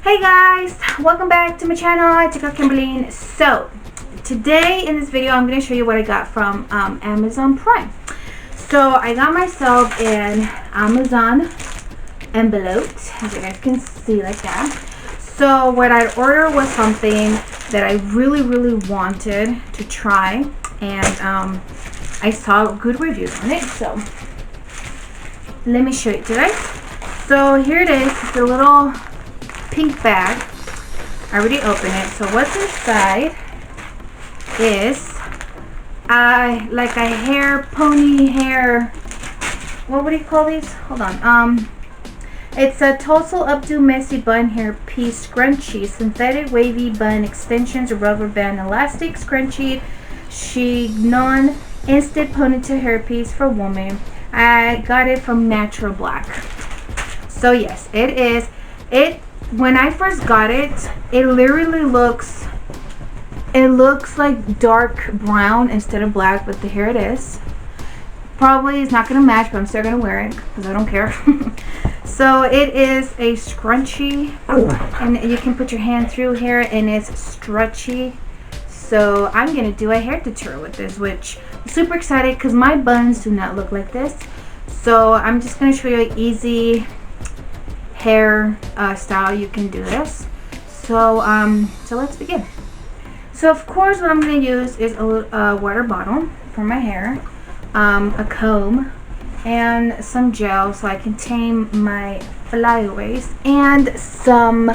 Hey guys, welcome back to my channel, TikTok Kimberly. So today in this video I'm going to show you what I got from Amazon Prime. So I got myself an Amazon envelope, as you guys can see, like that. So what I ordered was something that I really wanted to try, and I saw good reviews on it, so let me show it to you guys. So here it is. It's a little pink bag. I already opened it. So what's inside is like a pony hair, what would you call these? Hold on. It's a Tousle Updo Messy Bun Hair Piece Scrunchie, synthetic wavy bun extensions, rubber band elastic scrunchie, chignon instant ponytail hair piece for women. I got it from Natural Black. So yes, it is. When I first got it, it literally looks like dark brown instead of black, but here it is. Probably it's not gonna match, but I'm still gonna wear it because I don't care. So it is a scrunchie, and you can put your hand through here, and it's stretchy. So I'm gonna do a hair tutorial with this, which I'm super excited because my buns do not look like this. So I'm just gonna show you an easy hair style you can do this. So let's begin. So of course what I'm going to use is a water bottle for my hair, a comb, and some gel so I can tame my flyaways, and some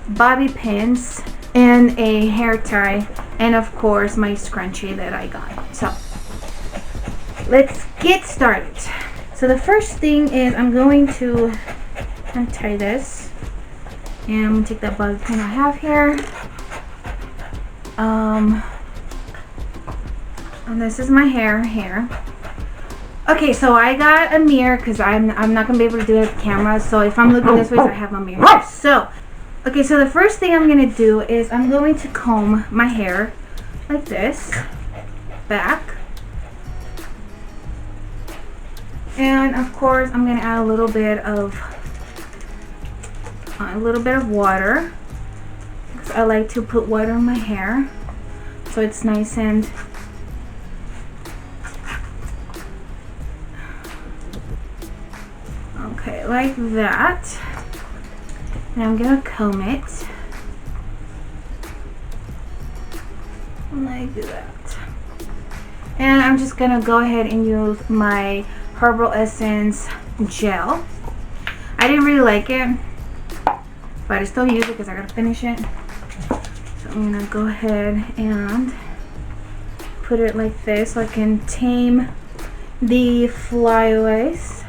bobby pins, and a hair tie, and of course my scrunchie that I got. So let's get started. So the first thing is I'm going to untie this, and I'm gonna take that bobby pin I have here, and this is my hair here. Okay, so I got a mirror because I'm not gonna be able to do it with the camera, so if I'm looking this way, I have my mirror here. So okay, so the first thing I'm gonna do is I'm going to comb my hair like this back, and of course I'm gonna add a little bit of water, because I like to put water in my hair so it's nice and okay, like that. And I'm gonna comb it like that, and I'm just gonna go ahead and use my Herbal Essence gel. I didn't really like it, but I still use it because I gotta finish it. So I'm gonna go ahead and put it like this so I can tame the flyaways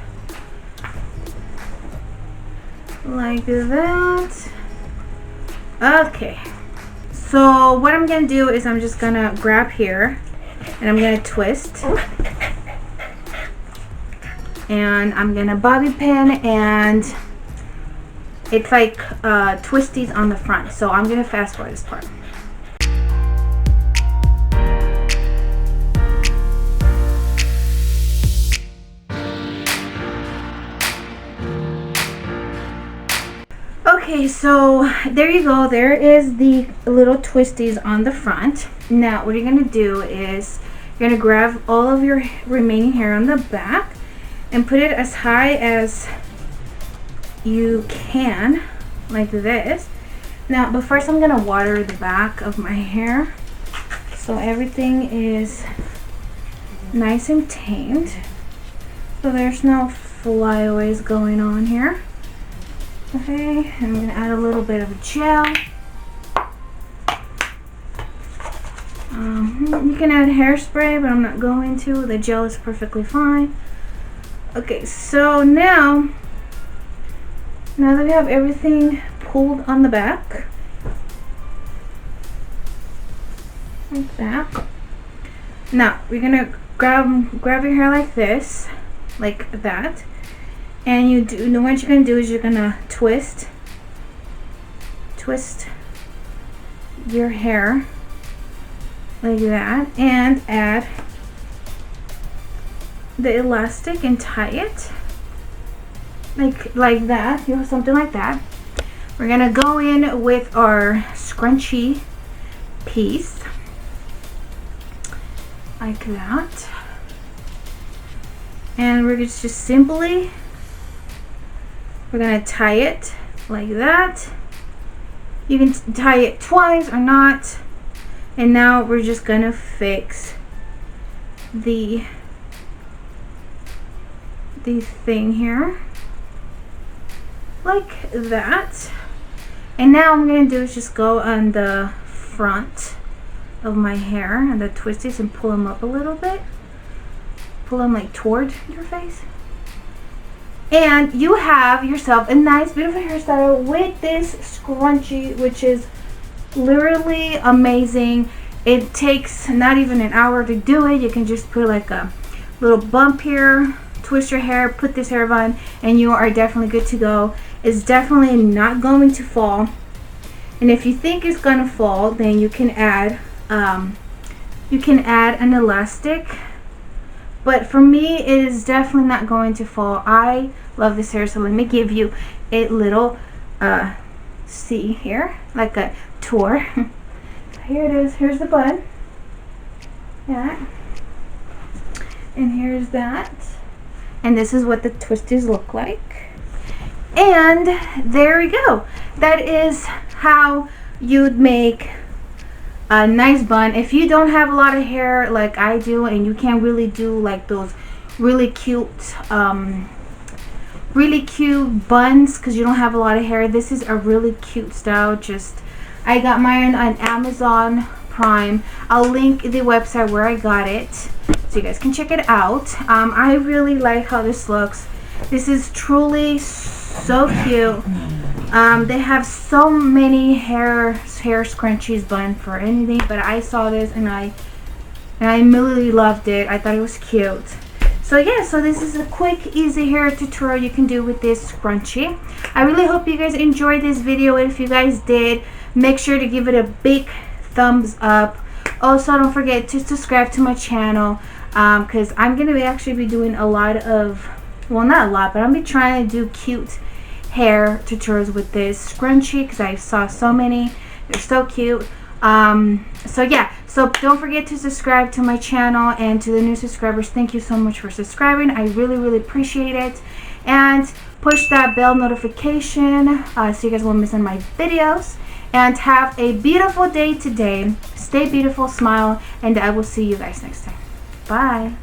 like that. Okay, so what I'm gonna do is I'm just gonna grab here and I'm gonna twist, and I'm gonna bobby pin, and it's like twisties on the front, so I'm gonna fast forward this part. Okay, so there you go. There is the little twisties on the front. Now what you're gonna do is you're gonna grab all of your remaining hair on the back and put it as high as you can, like this. Now, but first I'm gonna water the back of my hair so everything is nice and tamed, so there's no flyaways going on here. Okay, and I'm gonna add a little bit of gel. You can add hairspray, but I'm not going to. The gel is perfectly fine. Okay, so now that we have everything pulled on the back, like that. Now we're gonna grab your hair like this, like that, and what you're gonna do is you're gonna twist your hair like that, and add the elastic and tie it like that, something like that. We're gonna go in with our scrunchie piece like that, and we're just simply gonna tie it like that. You can tie it twice or not. And now we're just gonna fix the thing here like that. And now what I'm gonna do is just go on the front of my hair and the twisties and pull them up a little bit. Pull them like toward your face. And you have yourself a nice beautiful hairstyle with this scrunchie, which is literally amazing. It takes not even an hour to do it. You can just put like a little bump here, twist your hair, put this hair bun, and you are definitely good to go. It's definitely not going to fall. And if you think it's gonna fall, then you can add an elastic. But for me, it is definitely not going to fall. I love this hair, so let me give you a little see here, like a tour. Here it is. Here's the bun. Yeah. And here's that. And this is what the twisties look like. And there we go. That is how you'd make a nice bun. If you don't have a lot of hair like I do, and you can't really do like those really cute buns because you don't have a lot of hair, this is a really cute style. Just I got mine on Amazon Prime. I'll link the website where I got it so you guys can check it out. I really like how this looks. This is truly so cute. They have so many hair scrunchies bun for anything, but I saw this and I immediately loved it. I thought it was cute. So yeah, so this is a quick, easy hair tutorial you can do with this scrunchie. I really hope you guys enjoyed this video. If you guys did, make sure to give it a big thumbs up. Also, don't forget to subscribe to my channel because I'm going to actually be doing a lot of, well, not a lot, but I'm going to be trying to do cute hair tutorials with this scrunchie because I saw so many. They're so cute. So yeah, so don't forget to subscribe to my channel, and to the new subscribers, thank you so much for subscribing. I really appreciate it. And push that bell notification so you guys won't miss on my videos. And have a beautiful day today. Stay beautiful, smile, and I will see you guys next time. Bye.